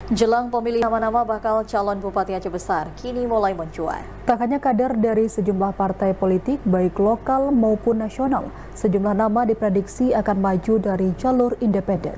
Jelang pemilihan nama-nama bakal calon Bupati Aceh Besar kini mulai mencuat. Tak hanya kader dari sejumlah partai politik baik lokal maupun nasional, sejumlah nama diprediksi akan maju dari jalur independen.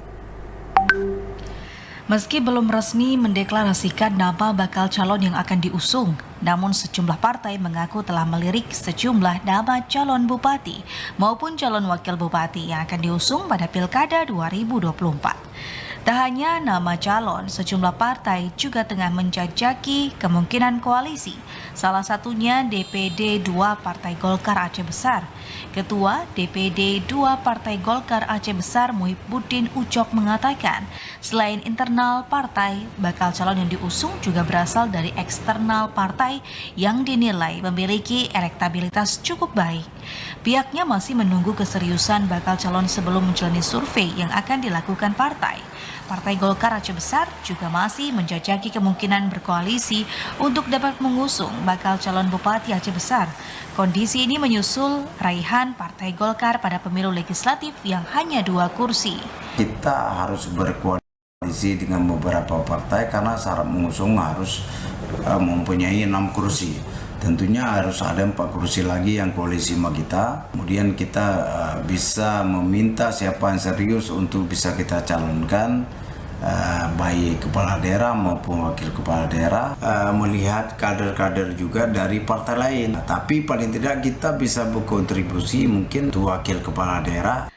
Meski belum resmi mendeklarasikan nama bakal calon yang akan diusung, namun sejumlah partai mengaku telah melirik sejumlah nama calon bupati maupun calon wakil bupati yang akan diusung pada Pilkada 2024. Tak hanya nama calon, sejumlah partai juga tengah menjajaki kemungkinan koalisi. Salah satunya DPD 2 Partai Golkar Aceh Besar. Ketua DPD 2 Partai Golkar Aceh Besar Muhibbuddin Ucok mengatakan, selain internal partai, bakal calon yang diusung juga berasal dari eksternal partai yang dinilai memiliki elektabilitas cukup baik. Pihaknya masih menunggu keseriusan bakal calon sebelum menjalani survei yang akan dilakukan partai. Partai Golkar Aceh Besar juga masih menjajaki kemungkinan berkoalisi untuk dapat mengusung bakal calon Bupati Aceh Besar. Kondisi ini menyusul raihan Partai Golkar pada pemilu legislatif yang hanya 2 kursi. Kita harus berkoalisi dengan beberapa partai karena syarat mengusung harus mempunyai 6 kursi. Tentunya harus ada 4 kursi lagi yang koalisi sama kita. Kemudian kita bisa meminta siapa yang serius untuk bisa kita calonkan, baik kepala daerah maupun wakil kepala daerah, melihat kader-kader juga dari partai lain. Tapi paling tidak kita bisa berkontribusi mungkin untuk wakil kepala daerah.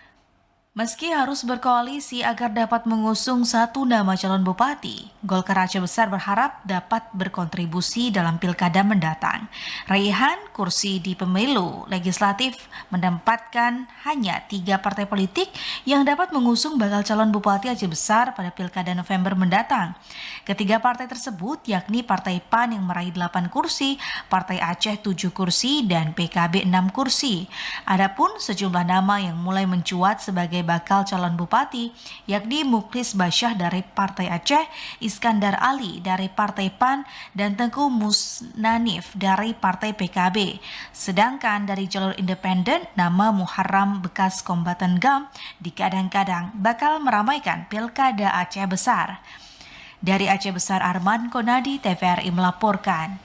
Meski harus berkoalisi agar dapat mengusung satu nama calon bupati, Golkar Aceh Besar berharap dapat berkontribusi dalam pilkada mendatang. Raihan kursi di pemilu legislatif menempatkan hanya 3 partai politik yang dapat mengusung bakal calon bupati Aceh Besar pada pilkada November mendatang. Ketiga partai tersebut yakni Partai PAN yang meraih 8 kursi, Partai Aceh 7 kursi, dan PKB 6 kursi. Adapun sejumlah nama yang mulai mencuat sebagai bakal calon bupati, yakni Mukhlis Basyah dari Partai Aceh, Iskandar Ali dari Partai PAN, dan Tengku Musnanif dari Partai PKB. Sedangkan dari jalur independen, nama Muharram bekas kombatan GAM dikadang-kadang bakal meramaikan Pilkada Aceh Besar. Dari Aceh Besar, Arman Konadi, TVRI melaporkan.